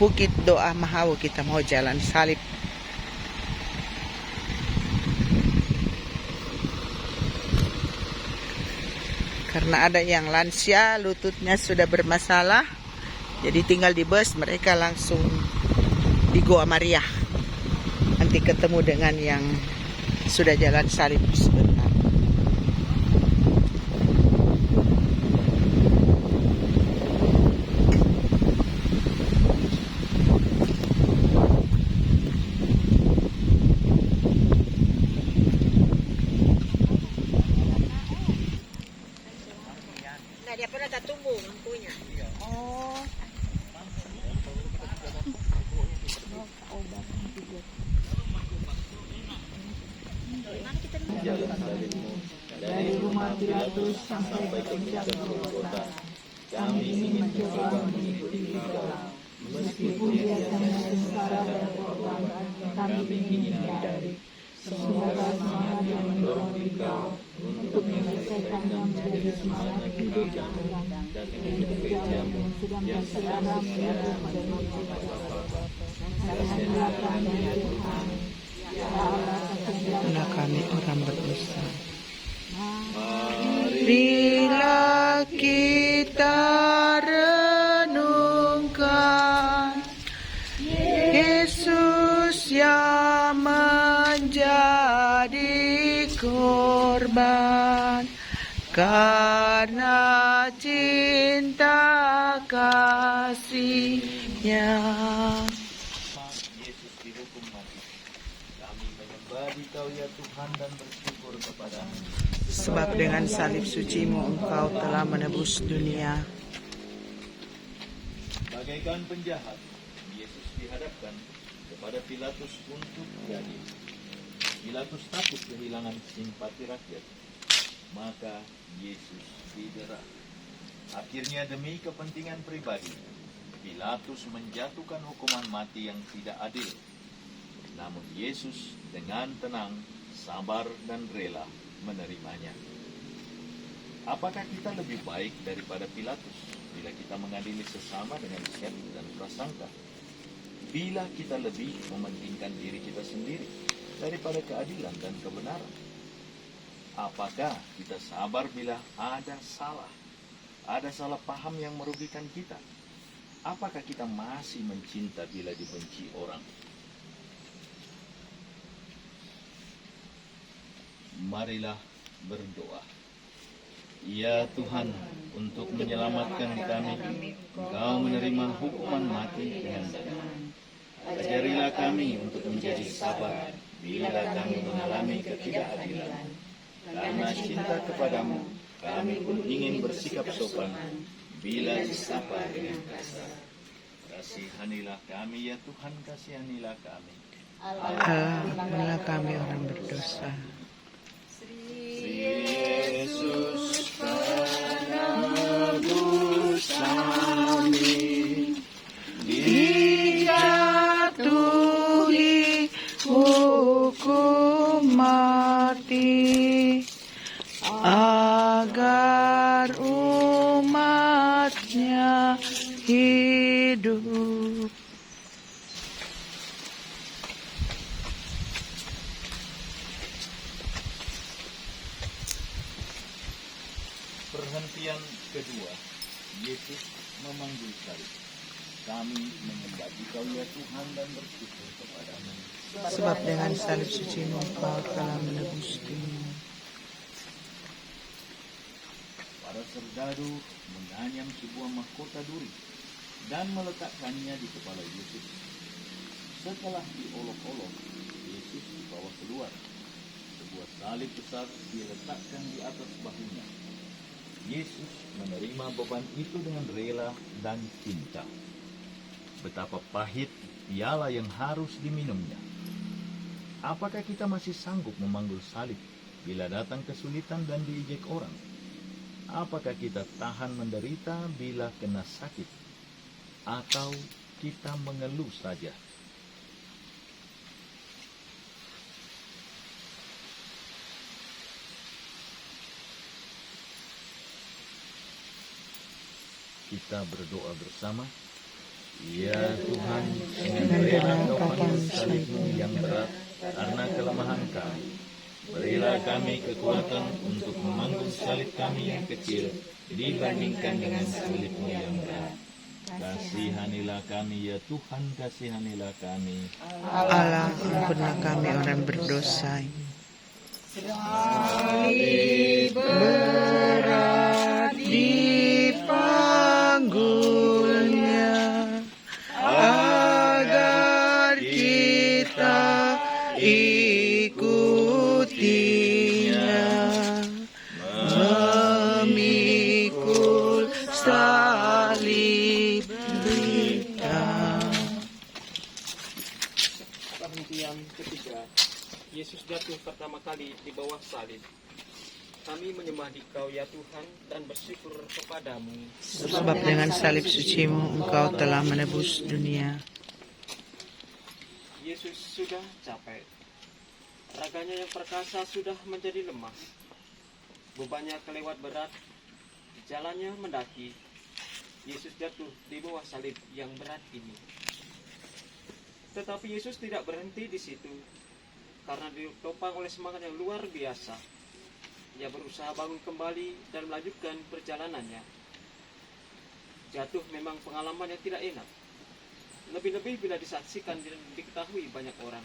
Bukit Doa Mahawu kita mau jalan salib. Karena ada yang lansia, lututnya sudah bermasalah, jadi tinggal di bus, mereka langsung di Goa Maria. Nanti ketemu dengan yang sudah jalan salib sebentar. Nah, dia pernah tak tumbuh lampunya. Oh. Dari rumah Pilatus sampai ke puncak Golgota, kami ingin mencoba mengikuti Engkau. Meskipun biasanya sengsara dan korban, kami ingin hindari. Semoga semangat yang mendorong Engkau untuk menyelesaikannya menjadi semangat hidup yang terang dan kerjamu yang sekarang menyatu pada kasihanlah kami ya Tuhan, ya Allah Anak kami orang berdosa. Marilah kita renungkan Yesus yang menjadi korban karena cinta kasih-Nya. Yesus dihukum mati. Kami menyembah Dikau ya Tuhan dan bersyukur kepadamu. Sebab dengan salib suci-Mu Engkau telah menebus dunia. Bagaikan penjahat, Yesus dihadapkan kepada Pilatus untuk diadili. Pilatus takut kehilangan simpati rakyat, maka Yesus didera. Akhirnya demi kepentingan pribadi, Pilatus menjatuhkan hukuman mati yang tidak adil. Namun Yesus dengan tenang, sabar dan rela menerimanya. Apakah kita lebih baik daripada Pilatus bila kita mengadili sesama dengan syet dan prasangka? Bila kita lebih mementingkan diri kita sendiri daripada keadilan dan kebenaran? Apakah kita sabar bila ada salah paham yang merugikan kita? Apakah kita masih mencinta bila dibenci orang? Marilah berdoa. Ya Tuhan, untuk menyelamatkan kami, Engkau menerima hukuman mati dengan benar. Ajarilah kami untuk menjadi sabar bila kami mengalami ketidakadilan. Karena cinta kepadamu, kami pun ingin bersikap sopan bila disapa dengan kasar. Kasihanilah kami ya Tuhan, kasihanilah kami. Ampunilah kami orang berdosa. Yesus penebus kami, dijatuhi hukum mati agar umatnya hidup. Perhentian kedua, Yesus memanggil salib. Kami menyembah Dikau ya Tuhan dan bersyukur kepadamu. Sebab dengan salib suci-Mu Engkau telah menebus dunia. Para serdadu menganyam sebuah mahkota duri dan meletakkannya di kepala Yesus. Setelah diolok-olok, Yesus dibawa keluar. Sebuah salib besar diletakkan di atas bahunya. Yesus menerima beban itu dengan rela dan cinta. Betapa pahit piala yang harus diminumnya. Apakah kita masih sanggup memanggul salib bila datang kesulitan dan diejek orang? Apakah kita tahan menderita bila kena sakit? Atau kita mengeluh saja? Kita berdoa bersama. Ya Tuhan, dengan rela Kau panggil salib-Mu yang berat karena kelemahan kami. Berilah kami kekuatan untuk memanggung salib kami yang kecil dibandingkan dengan salib-Mu yang berat. Kasihanilah kami ya Tuhan, kasihanilah kami. Allah, ampunilah kami orang berdosa. Berat dipanggulnya agar kita ikutinya, memikul salib kita. Perhentian ketiga, Yesus jatuh pertama kali di bawah salib. Kami menyembah Dikau ya Tuhan dan bersyukur kepadamu. Sebab dengan salib suci-Mu Engkau telah menebus dunia. Yesus sudah capek. Raganya yang perkasa sudah menjadi lemah. Bebannya kelewat berat. Jalannya mendaki. Yesus jatuh di bawah salib yang berat ini. Tetapi Yesus tidak berhenti di situ. Karena ditopang oleh semangat yang luar biasa. Ia berusaha bangun kembali dan melanjutkan perjalanannya. Jatuh memang pengalaman yang tidak enak. Lebih-lebih bila disaksikan dan diketahui banyak orang.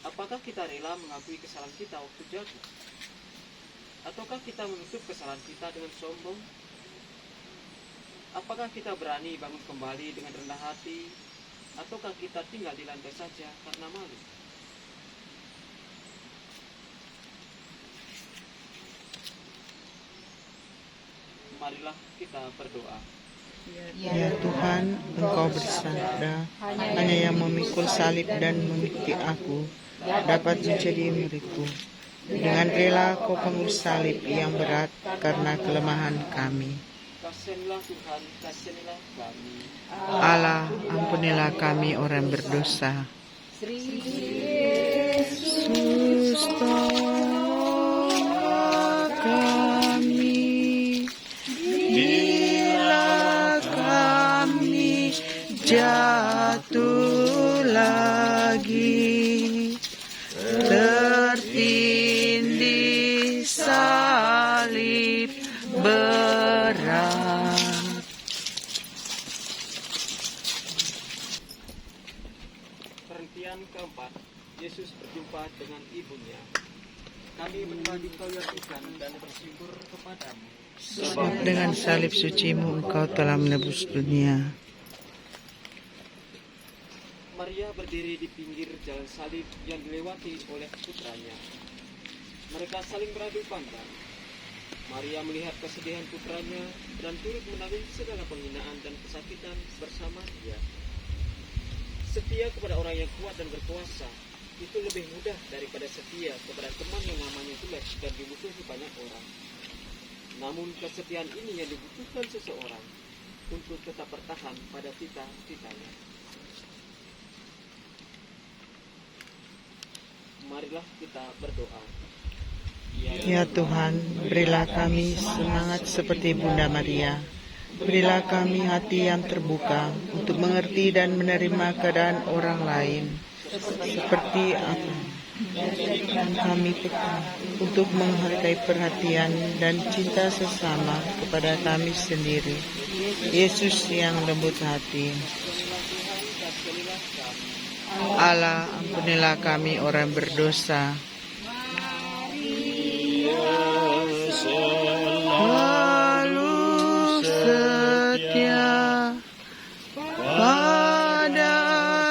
Apakah kita rela mengakui kesalahan kita waktu jatuh? Ataukah kita menutup kesalahan kita dengan sombong? Apakah kita berani bangun kembali dengan rendah hati? Ataukah kita tinggal di lantai saja karena malu? Marilah kita berdoa. Ya Tuhan, Engkau bersabda, hanya yang memikul salib dan memikul aku dapat menjadi muridku. Dengan rela Kau panggil salib yang berat karena kelemahan kami. Kasihanilah Tuhan, kasihanilah kami. Allah, ampunilah kami orang berdosa. Yesus, tolong kami bila kami jatuh lagi, tertindih salib berat. Perhentian keempat, Yesus berjumpa dengan ibunya. Kami menyembah Dikau ya Tuhan dan bersyukur kepadamu. Sebab dengan salib suci-Mu Engkau telah menebus dunia. Maria berdiri di pinggir jalan salib yang dilewati oleh putranya. Mereka saling beradu pandang. Maria melihat kesedihan putranya dan turut menanggung segala penghinaan dan kesakitan bersama dia. Setia kepada orang yang kuat dan berkuasa itu lebih mudah daripada setia kepada teman yang namanya jelek dan dibutuhi banyak orang. Namun kesetiaan ini yang dibutuhkan seseorang untuk tetap bertahan pada cita-citanya. Marilah kita berdoa. Ya Tuhan, berilah kami semangat seperti Bunda Maria. Berilah kami hati yang terbuka untuk mengerti dan menerima keadaan orang lain seperti apa. Dan kami peka untuk menghargai perhatian dan cinta sesama kepada kami sendiri. Yesus yang lembut hati. Allah, ampunilah kami orang berdosa. Lalu setia pada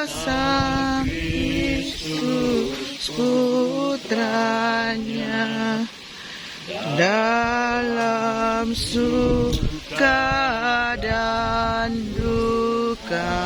Sang Yesus putranya dalam suka dan duka.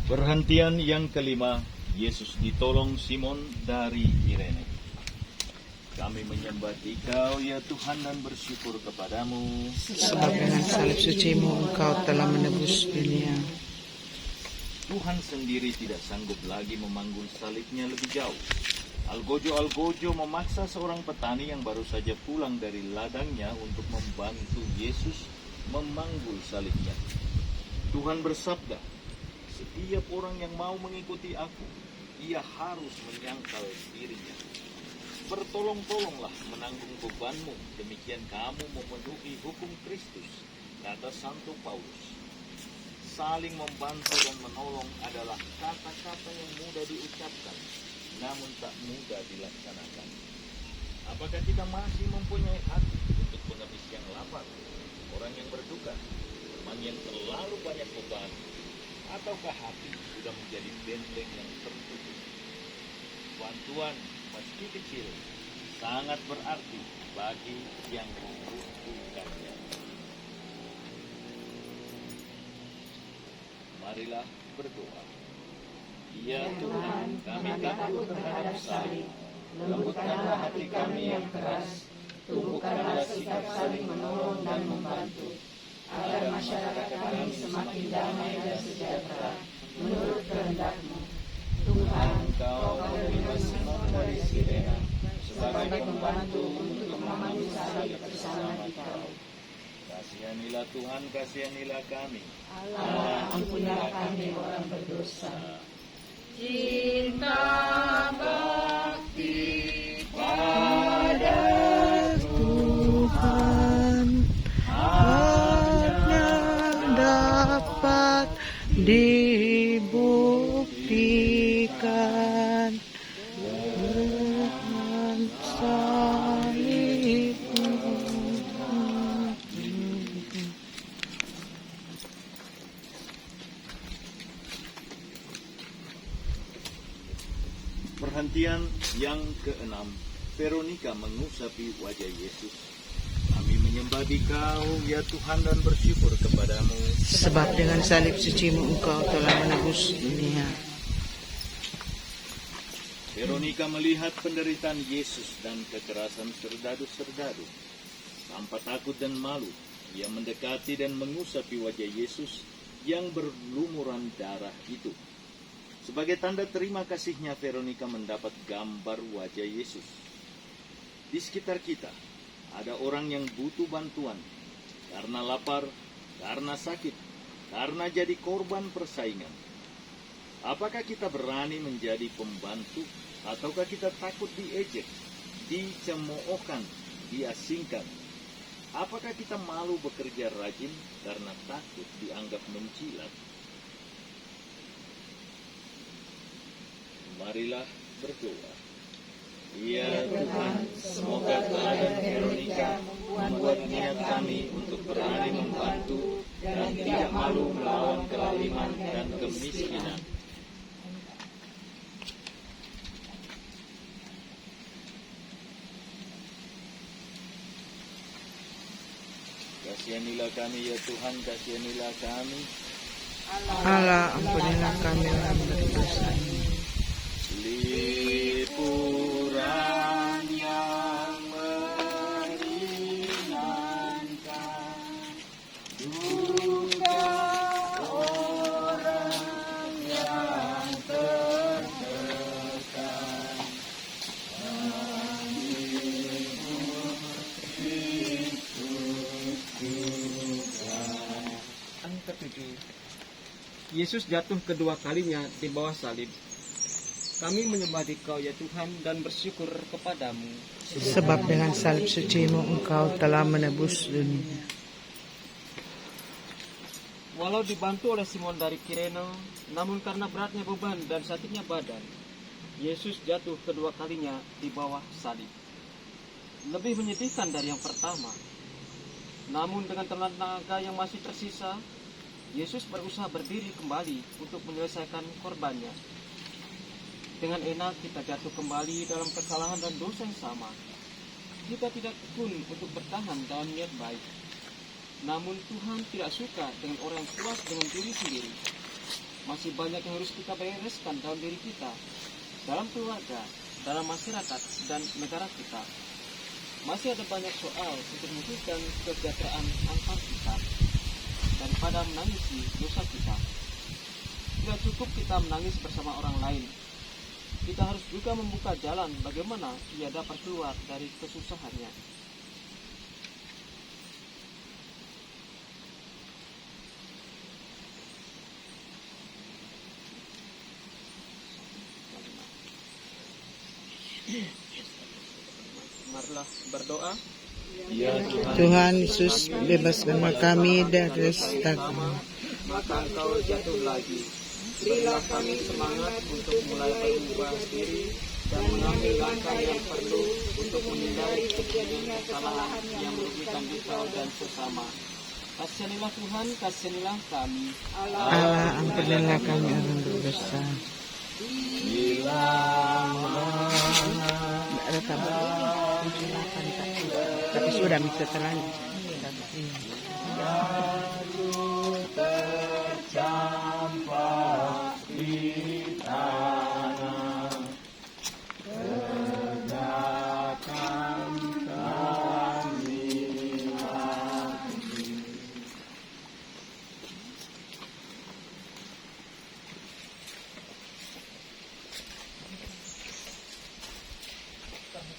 Perhentian yang kelima, Yesus ditolong Simon dari Kirene. Kami menyembah Dikau ya Tuhan dan bersyukur kepadamu. Sebab dengan salib suci-Mu Engkau telah menebus dunia. Tuhan sendiri tidak sanggup lagi memanggul salibnya lebih jauh. Algojo memaksa seorang petani yang baru saja pulang dari ladangnya untuk membantu Yesus memanggul salibnya. Tuhan bersabda, setiap orang yang mau mengikuti aku, ia harus menyangkal dirinya. Bertolong-tolonglah menanggung bebanmu, demikian kamu memenuhi hukum Kristus, kata Santo Paulus. Saling membantu dan menolong adalah kata-kata yang mudah diucapkan, namun tak mudah dilaksanakan. Apakah kita masih mempunyai hati untuk pengemis yang lapar, orang yang berduka, teman yang terlalu banyak beban, ataukah hati sudah menjadi benteng yang tertutup? Bantuan meski kecil sangat berarti bagi yang membutuhkannya. Marilah berdoa. Ya Tuhan, kami takut terhadap salib. Lembutkanlah hati kami yang keras. Tumbuhkanlah sikap saling menolong dan membantu, agar masyarakat kami semakin damai dan sejahtera menurut kehendak-Mu. Tuhan, Engkau menerima Simon dari Kirene sebagai pembantu untuk memanggul salib bersama Dikau. Kasihanilah Tuhan, kasihanilah kami. Allah, ampunilah kami orang berdosa. Cinta bakti Pada Tuhan hanya dapat dibuktikan dengan salib-Mu. Perhentian yang keenam, Veronika mengusapi wajah Yesus. Kami menyembah Dikau ya Tuhan dan bersyukur kepadamu. Sebab dengan salib suci-Mu Engkau telah menebus dunia. Veronika melihat penderitaan Yesus dan kekerasan serdadu-serdadu. Tanpa takut dan malu, ia mendekati dan mengusapi wajah Yesus yang berlumuran darah itu. Sebagai tanda terima kasihnya, Veronika mendapat gambar wajah Yesus. Di sekitar kita, ada orang yang butuh bantuan karena lapar, karena sakit, karena jadi korban persaingan. Apakah kita berani menjadi pembantu, ataukah kita takut diejek, dicemoohkan, diasingkan? Apakah kita malu bekerja rajin karena takut dianggap mencilat? Marilah berdoa. Ya Tuhan, semoga teladan Veronika membuat niat kami untuk berani membantu dan tidak malu melawan kelaliman dan kemiskinan. Kasihanilah kami ya Tuhan, kasihanilah kami. Allah, ampunilah kami orang berdosa ini. Lipuran yang meringankan duka orang yang tertekan. Angka 7. Yesus jatuh kedua kalinya di bawah salib. Kami menyembah Dikau ya Tuhan dan bersyukur kepadamu. Sebab dengan salib suci-Mu Engkau telah menebus dunia. Walau dibantu oleh Simon dari Kirene, namun karena beratnya beban dan sakitnya badan, Yesus jatuh kedua kalinya di bawah salib. Lebih menyedihkan dari yang pertama. Namun dengan tenaga yang masih tersisa, Yesus berusaha berdiri kembali untuk menyelesaikan korbannya. Dengan enak kita jatuh kembali dalam kesalahan dan dosa yang sama. Kita tidak tekun untuk bertahan dalam niat baik. Namun Tuhan tidak suka dengan orang yang puas dengan diri sendiri. Masih banyak yang harus kita bereskan dalam diri kita, dalam keluarga, dalam masyarakat, dan negara kita. Masih ada banyak soal untuk mewujudkan kesejahteraan antar kita daripada menangisi dosa kita. Tidak cukup kita menangis bersama orang lain. Kita harus juga membuka jalan bagaimana ia dapat keluar dari kesusahannya. Marilah berdoa. Ya Tuhan Yesus, bebaskanlah kami dari stigma. Maka engkau jatuh lagi. Berilah kami semangat untuk mulai berubah diri dan mengambil langkah yang perlu untuk menghindari kejadian kesalahan yang merugikan kita dan sesama. Kasihanilah Tuhan, kasihanilah kami. Allah, ampunilah kami orang berdosa. Tidak ada tambah. Tapi sudah bisa terlanjur.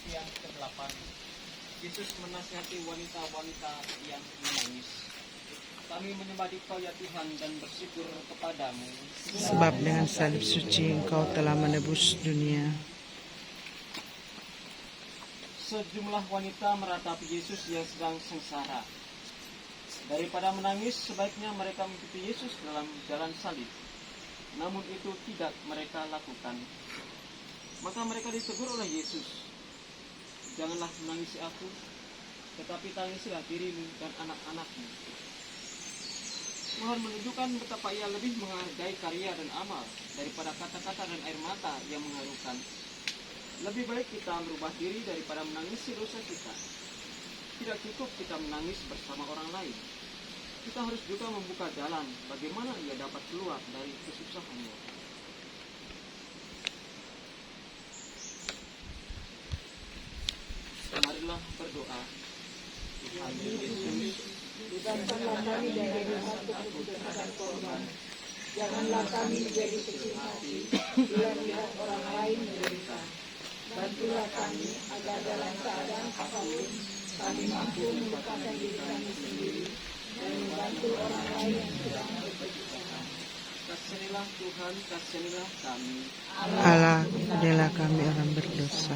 Yang ke-8, Yesus menasihati wanita-wanita yang menangis. Kami menyembah Dikau ya Tuhan dan bersyukur kepadamu. Sebab dengan salib suci Engkau telah menebus dunia. Sejumlah wanita meratapi Yesus yang sedang sengsara. Daripada menangis, sebaiknya mereka mengikuti Yesus dalam jalan salib. Namun itu tidak mereka lakukan. Maka mereka ditegur oleh Yesus. Janganlah menangisi aku, tetapi tangisilah dirimu dan anak-anakmu. Tuhan menunjukkan betapa ia lebih menghargai karya dan amal daripada kata-kata dan air mata yang mengharukan. Lebih baik kita merubah diri daripada menangisi dosa kita. Tidak cukup kita menangis bersama orang lain. Kita harus juga membuka jalan bagaimana ia dapat keluar dari kesusahannya. Marilah berdoa. Tuhan Yesus, bebaskanlah kami dari rasa takut terhadap korban. Janganlah kami menjadi kecil hati bila melihat orang lain menderita. Bantulah kami agar dalam keadaan apapun kami mampu melupakan diri kami sendiri dan membantu orang lain yang sedang berkesusahan. kasihanilah Tuhan, kasihanilah kami. Allah, ampunilah kami orang berdosa.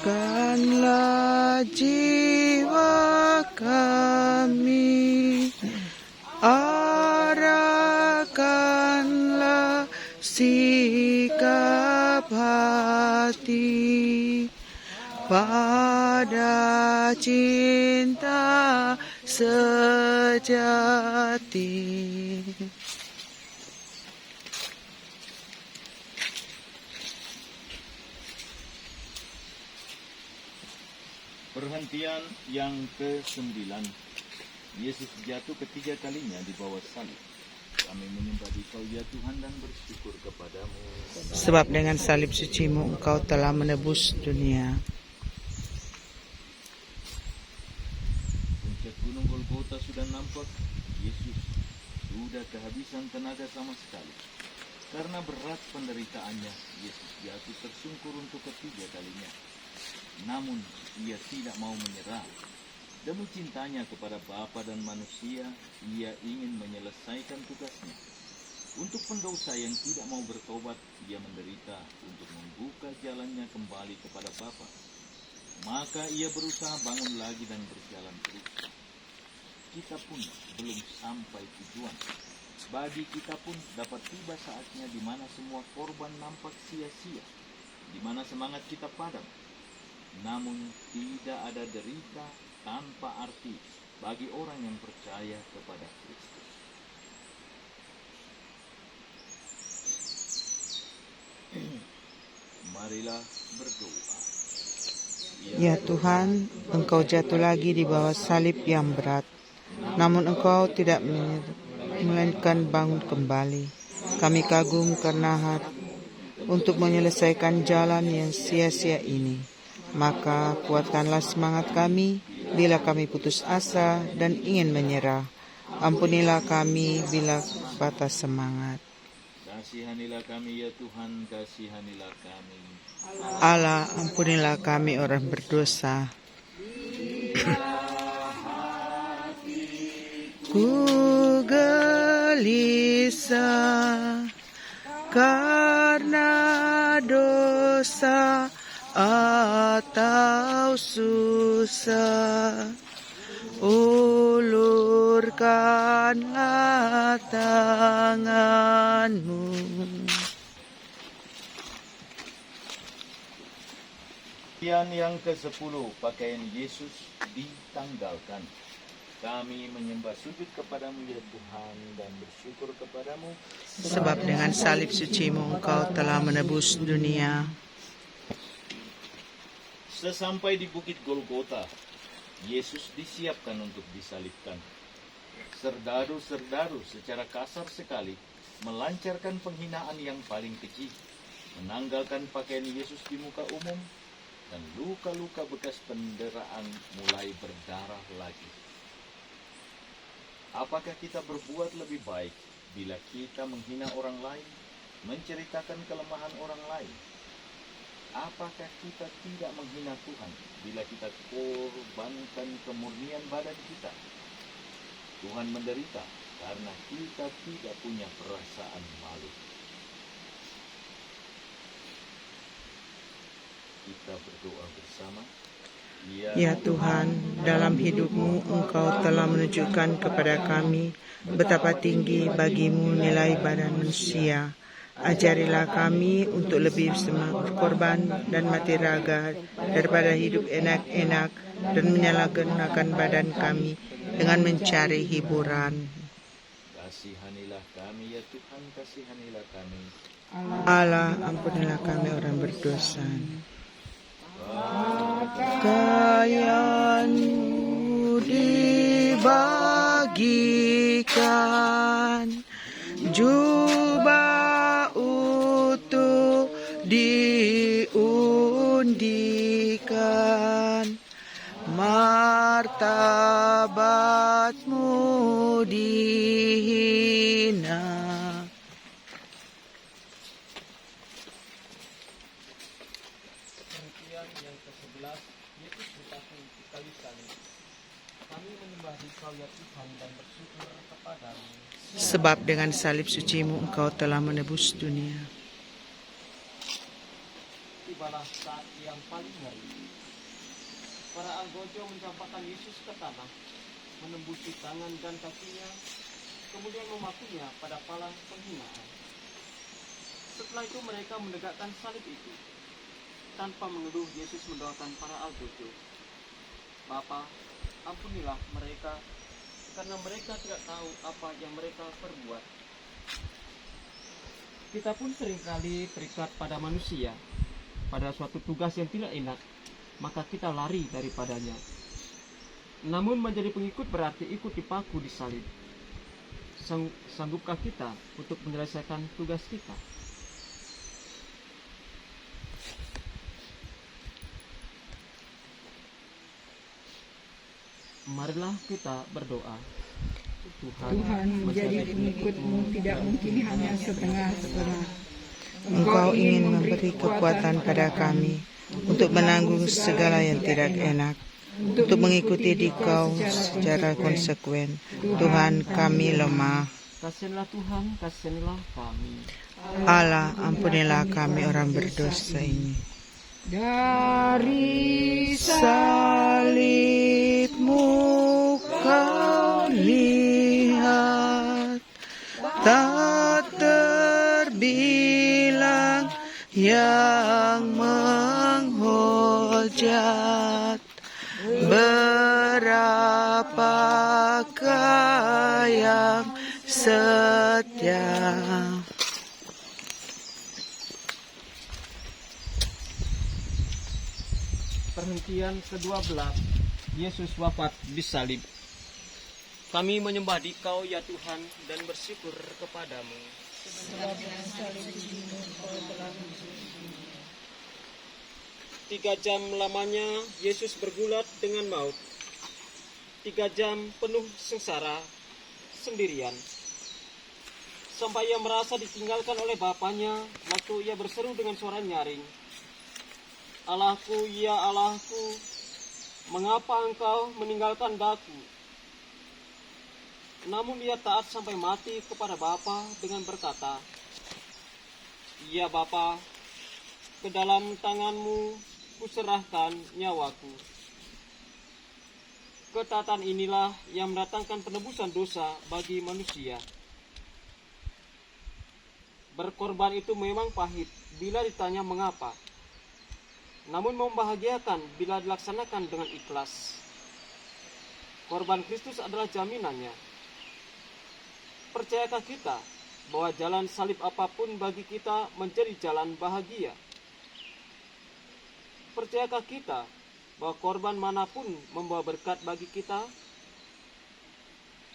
Kanlah jiwa kami, arahkanlah sikap hati pada cinta sejati. Perhentian yang ke-9. Yesus jatuh ketiga kalinya di bawah salib. Kami menyembah Dikau ya Tuhan dan bersyukur kepadamu. Sebab dengan salib suci-Mu Engkau telah menebus dunia. Puncak gunung Golgota sudah nampak. Yesus sudah kehabisan tenaga sama sekali. Karena berat penderitaannya, Yesus jatuh tersungkur untuk ketiga kalinya. Namun ia tidak mau menyerah. Demi cintanya kepada Bapa dan manusia, ia ingin menyelesaikan tugasnya. Untuk pendosa yang tidak mau bertobat, ia menderita untuk membuka jalannya kembali kepada Bapa. Maka ia berusaha bangun lagi dan berjalan terus. Kita pun belum sampai tujuan. Bagi kita pun dapat tiba saatnya di mana semua korban nampak sia-sia, di mana semangat kita padam. Namun tidak ada derita tanpa arti bagi orang yang percaya kepada Kristus. Marilah berdoa. Ya Tuhan, Engkau jatuh lagi di bawah salib yang berat. Namun Engkau tidak melainkan bangun kembali. Kami kagum karena untuk menyelesaikan jalan yang sia-sia ini. Maka kuatkanlah semangat kami bila kami putus asa dan ingin menyerah. Ampunilah kami bila patah semangat. Kasihanilah kami ya Tuhan, kasihanilah kami. Allah, ampunilah kami orang berdosa. Ku gelisah karena dosa atau susah. Ulurkanlah tanganmu. Bagian yang ke-10, pakaian Yesus ditanggalkan. Kami menyembah sujud kepadamu ya Tuhan dan bersyukur kepadamu. Sebab dengan salib suci-Mu Engkau telah menebus dunia. Sesampai di bukit Golgota, Yesus disiapkan untuk disalibkan. Serdadu-serdadu secara kasar sekali melancarkan penghinaan yang paling keji, menanggalkan pakaian Yesus di muka umum, dan luka-luka bekas penderaan mulai berdarah lagi. Apakah kita berbuat lebih baik bila kita menghina orang lain, menceritakan kelemahan orang lain? Apakah kita tidak menghina Tuhan bila kita korbankan kemurnian badan kita? Tuhan menderita karena kita tidak punya perasaan malu. Kita berdoa bersama. Ya Tuhan, dalam hidupmu Engkau telah menunjukkan kepada kami betapa tinggi bagimu nilai badan manusia. Ajarilah kami untuk lebih semangat berkorban dan mati raga daripada hidup enak-enak dan menyalahgunakan badan kami dengan mencari hiburan. Kasihanilah kami ya Tuhan, kasihanilah kami. Allah, ampunilah kami orang berdosa. Pakaianmu dibagikan, jubah utuh diundikan, martabatmu dihina. Pengertian yang ke-11, Yesus dipaku di kayu salib. Kami menyembah Dikau ya Tuhan dan bersyukur kepadamu. Sebab dengan salib suci-Mu Engkau telah menebus dunia. Tibalah saat yang paling ngeri. Para algojo mencampakkan Yesus ke tanah, menembusi tangan dan kakinya, kemudian memakunya pada palang penghinaan. Setelah itu mereka menegakkan salib itu. Tanpa mengeluh, Yesus mendoakan para algojo. Bapa, ampunilah mereka, karena mereka tidak tahu apa yang mereka perbuat. Kita pun seringkali terikat pada manusia, pada suatu tugas yang tidak enak, maka kita lari daripadanya. Namun menjadi pengikut berarti ikut dipaku di salib. Sanggupkah kita untuk menyelesaikan tugas kita? Marilah kita berdoa. Tuhan, menjadi pengikut-Mu tidak mungkin hanya setengah-setengah. Engkau ingin memberi kekuatan pada kami untuk menanggung segala yang tidak enak, untuk mengikuti Dikau secara konsekuen. Tuhan, kami lemah. Kasihanlah Tuhan, kasihanlah kami. Allah, ampunilah kami orang berdosa ini. Dari Salib-Mu Kau lihat, tak terbilang yang menghujat. Berapakah yang setia? Perhentian ke-12, Yesus wafat di salib. Kami menyembah Dikau ya Tuhan dan bersyukur kepadamu. Sebab dengan salib dirimu Engkau telah menjadi 3 jam lamanya Yesus bergulat dengan maut. 3 jam penuh sengsara, sendirian. Sampai ia merasa ditinggalkan oleh Bapanya, waktu ia berseru dengan suara nyaring, Allahku, ya Allahku, mengapa engkau meninggalkan daku? Namun ia taat sampai mati kepada Bapa dengan berkata, Ya Bapa, ke dalam tanganmu kuserahkan nyawaku. Ketaatan inilah yang mendatangkan penebusan dosa bagi manusia. Berkorban itu memang pahit bila ditanya mengapa, namun membahagiakan bila dilaksanakan dengan ikhlas. Korban Kristus adalah jaminannya. Percayakah kita bahwa jalan salib apapun bagi kita menjadi jalan bahagia? Percayakah kita bahwa korban manapun membawa berkat bagi kita?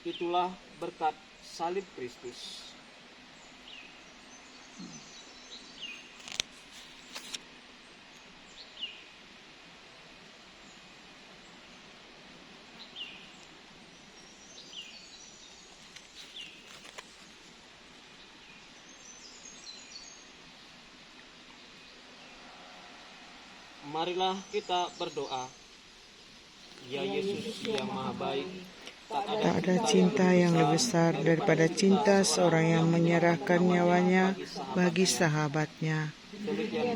Itulah berkat salib Kristus. Marilah kita berdoa. Ya Yesus yang Maha Baik, tak Tak ada cinta yang lebih besar daripada cinta seorang yang menyerahkan nyawanya bagi sahabatnya.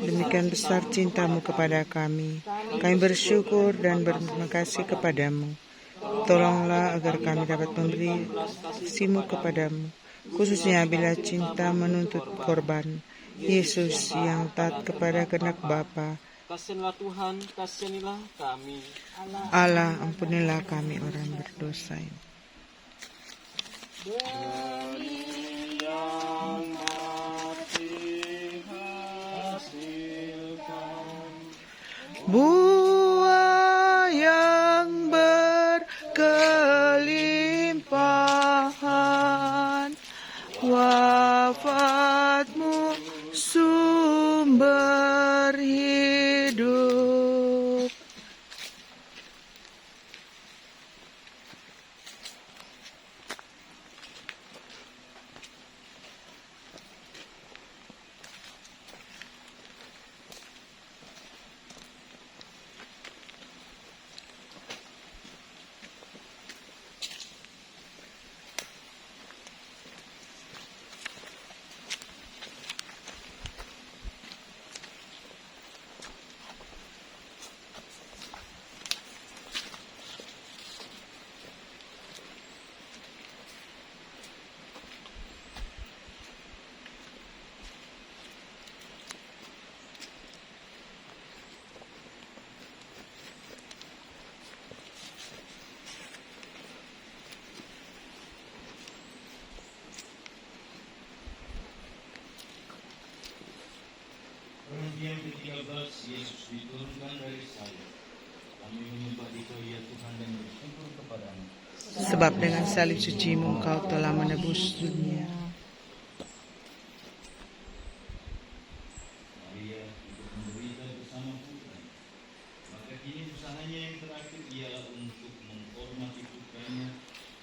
Demikian besar cintamu kepada kami. Kami bersyukur dan berterima kasih kepadamu. Tolonglah agar kami dapat memberi kasih-Mu kepadamu, khususnya bila cinta menuntut korban. Yesus yang taat kepada kehendak Bapa. Kasihanilah Tuhan, kasihanilah kami. Allah, ampunilah kami orang berdosa ini. Buah yang berkelimpahan, wafatmu sumber hidup. Penghentian ke-13, Yesus diturunkan dari salib. Kami menyembah Dikau ya Tuhan dan bersyukur kepadamu. Sebab dengan salib suci-Mu Engkau telah menebus dunia. Maria ikut menderita bersama putranya. Maka kini usahanya yang terakhir ialah untuk menghormati putranya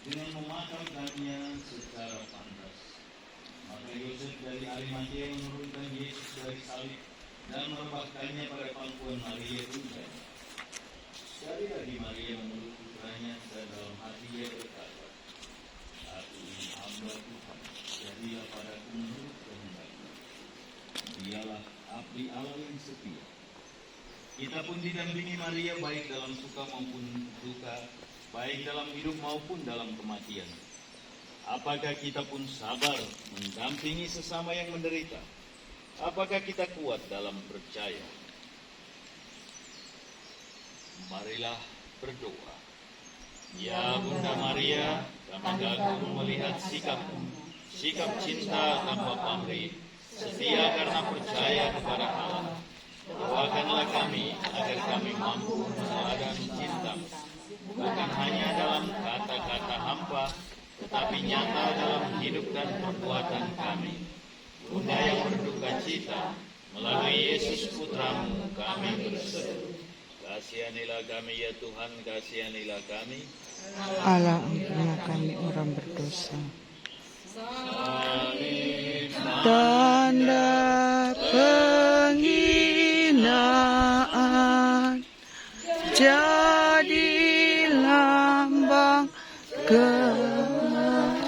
dengan memakamkannya secara pantas. Maka Yosef dari Arimatea menurunkan Yesus dari salib dan melepaskannya pada pangkuan Maria bundanya. Sekali lagi Maria memeluk putranya dan dalam hati ia berkata, Aku ini hamba Tuhan, jadilah padaku menurut kehendak-Mu. Dialah abdi Allah yang setia. Kita pun didampingi Maria baik dalam suka maupun duka, baik dalam hidup maupun dalam kematian. Apakah kita pun sabar mendampingi sesama yang menderita? Apakah kita kuat dalam percaya? Marilah berdoa. Ya Bunda Maria, kami kagum melihat sikap-Mu, sikap cinta tanpa pamrih, setia karena percaya kepada Allah. Doakanlah kami agar kami mampu meneladani cinta-Mu, bukan hanya dalam kata-kata hampa, kita. Melalui Yesus Putramu kami berseru. Kasihanilah kami ya Tuhan, kasihanilah kami. Allah, ampunilah kami orang berdosa. Tanda penghinaan jadi lambang kemenangan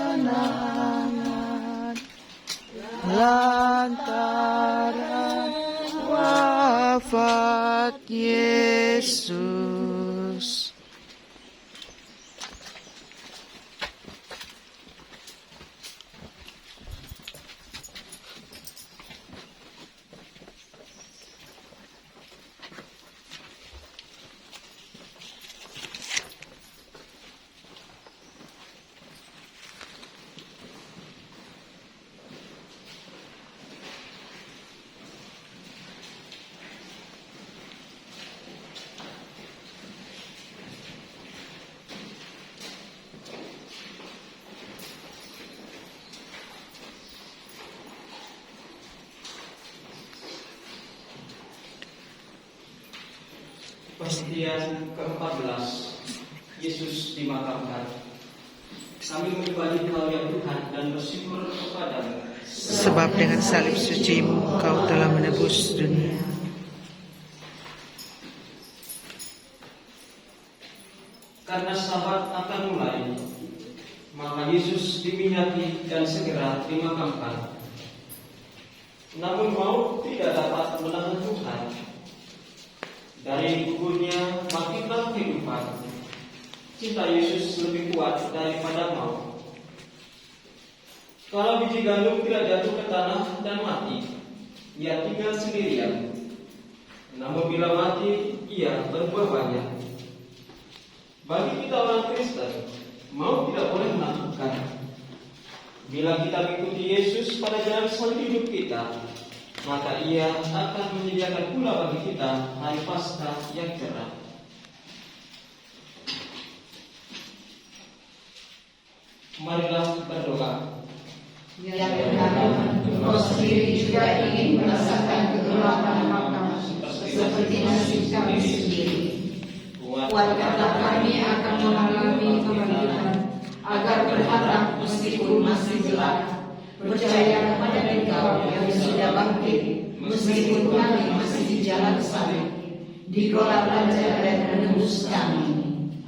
lantaran wafat Yesus. Perhentian ke-14, Yesus dimakamkan. Kami menyembah Engkau ya Tuhan dan bersyukur kepadamu. Sebab dengan salib suci-Mu Engkau telah menebus dunia. Karena sabat akan mulai, maka Yesus diminyati dan segera dimakamkan. Namun maut tidak dapat menahan Tuhan. Dari kuburnya bangkitlah kehidupan. Cinta Yesus lebih kuat daripada maut. Kalau biji gandum tidak jatuh ke tanah dan mati, ia tinggal sendirian. Namun bila mati, ia berbuah banyak. Bagi kita orang Kristen, maut tidak boleh menakutkan. Bila kita mengikuti Yesus pada jalan salib hidup kita, maka ia akan menyediakan pula bagi kita hari Paskah yang cerah. Marilah berdoa. Ya Tuhan, Engkau sendiri juga ingin merasakan kegelapan makam seperti nasib kami sendiri. Kuatkanlah kami akan mengalami kebangkitan, agar berharap meskipun masih gelap, percaya kepada Engkau yang sudah bangkit, meskipun kami masih di jalan salib, di gola raja dan menembus kami.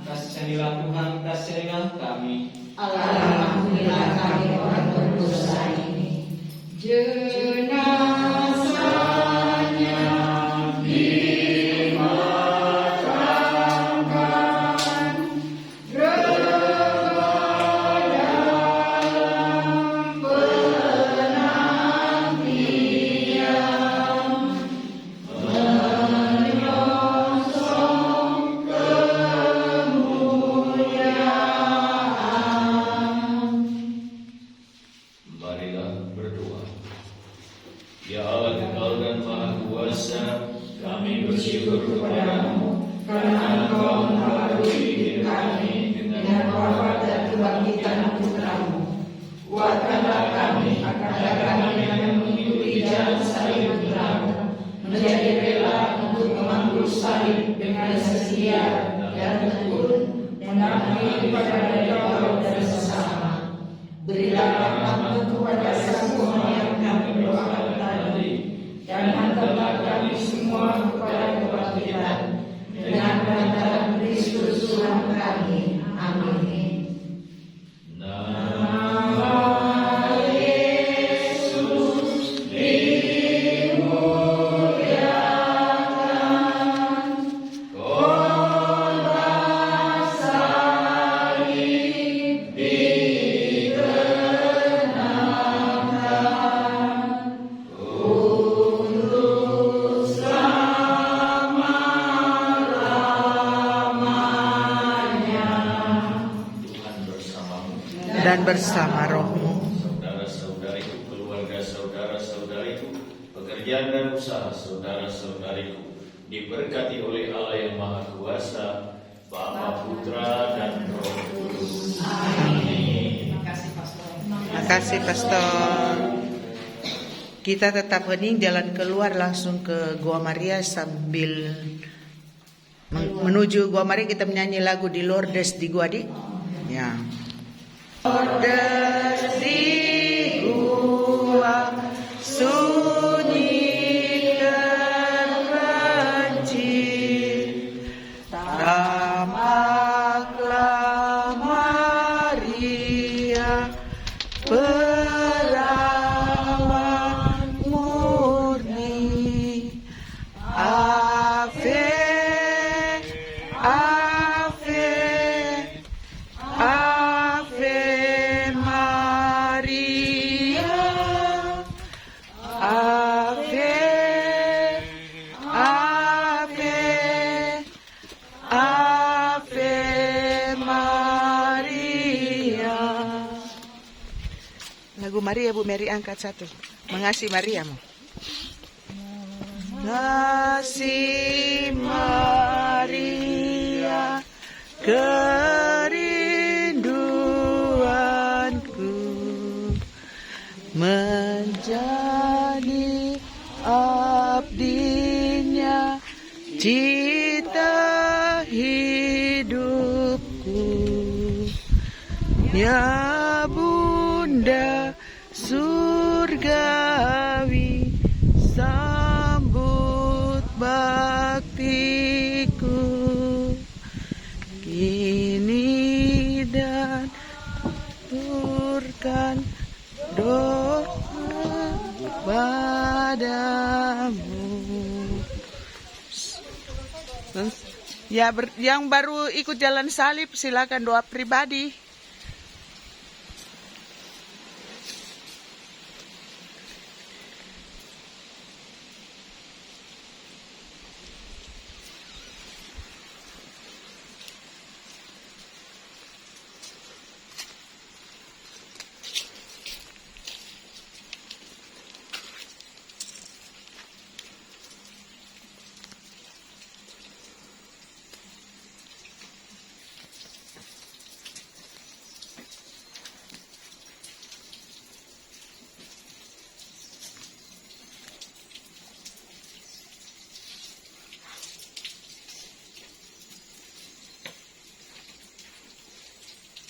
Kasihanilah Tuhan, kasihanilah kami. Allah, ampunilah kami orang berdosa ini. Jenazahnya dimakamkan, rebah dalam penantian, menyongsong kemuliaan. Marilah berdoa. Ya Allah kekal dan maha kuasa, kami bersyukur kepadamu Karena Engkau melalui hidup kami dengan wafat dan kebangkitan Putramu. Kuatkanlah kami agar kami yang mengikuti jalan salib Putramu, menjadi rela untuk memanggul salib dengan setia dan tekun, mengabdi kepada Engkau dan sesama. Berilah rahmat kepada semua yang kami doakan tadi, dan hantarlah kami semua kepada kebangkitan dengan perantara Kristus Tuhan kami. Amin. Nama Yesus dimuliakan, korban salib dikenakan, untuk selama-lamanya. Tuhan bersamamu. Dan bersama rohmu. Saudara-saudariku, keluarga saudara-saudariku, pekerjaan dan usaha saudara-saudariku, diberkati oleh Allah yang Maha Kuasa, Bapa, Putra, dan Roh Kudus. Amin. Terima kasih, Pastor. Kita tetap hening, jalan keluar langsung ke Goa Maria sambil menuju Goa Maria kita menyanyi lagu di Lourdes di Goa di. Ya. Lourdes di Goa sunyi terpencil, tamaklah Maria perawan murni. Ave, Ave, Ave Maria, Ave, Ave, Ave Maria. Lagu Maria, Bu Mary angkat satu. Mengasihi Mariamu. Mengasihi Maria, kerinduanku, menjadi abdinya, cita hidupku. Ya Bunda surgawi, sambut baktiku kini dan turkan doa padamu. Ya, yang baru ikut jalan salib silakan doa pribadi.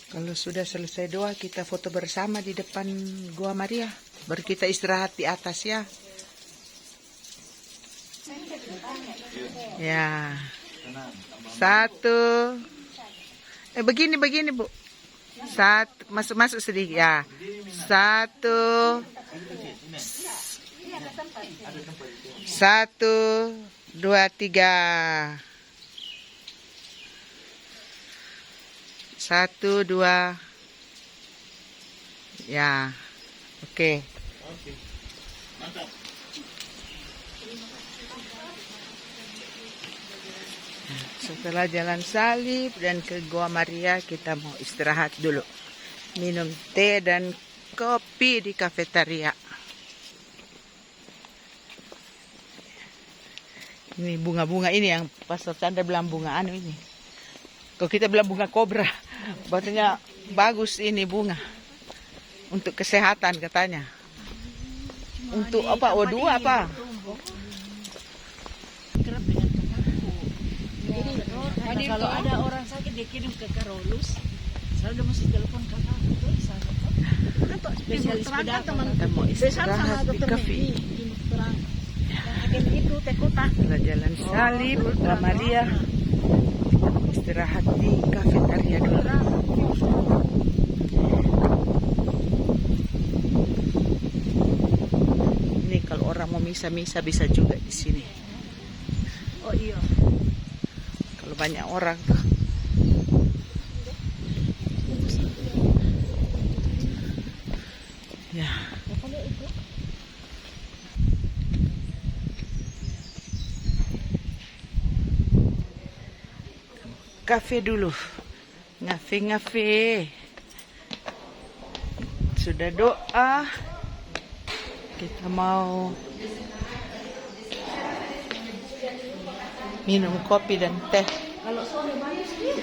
Kalau sudah selesai doa, kita foto bersama di depan Goa Maria. Baru kita istirahat di atas ya. Ya. Satu. Begini Bu. Satu, masuk sedikit ya. Satu. Satu, dua, tiga. Satu, dua. Ya. Oke. Mantap. Setelah jalan salib dan ke Goa Maria, kita mau istirahat dulu. Minum teh dan kopi di kafetaria. Ini bunga-bunga ini yang Pastor Chandra bilang bunga anu ini. Kalau kita bilang bunga kobra, batunya bagus ini bunga. Untuk kesehatan katanya. Untuk apa? O2 apa? Jadi kalau ada orang sakit dikirim ke Karolus, selalu mesti telepon kakak itu sana. Spesialis bedah Kita mau istirahat di kafe. Itu tekota. Setelah jalan salib, Goa Maria, istirahat di kafetaria dulu. Ini kalau orang mau misa-misa bisa juga di sini. Oh iya. Kalau banyak orang tuh. Ya. Kafe dulu. Ngafe-ngafe. Sudah doa. Kita mau minum kopi dan teh. Kalau sore banyak sih.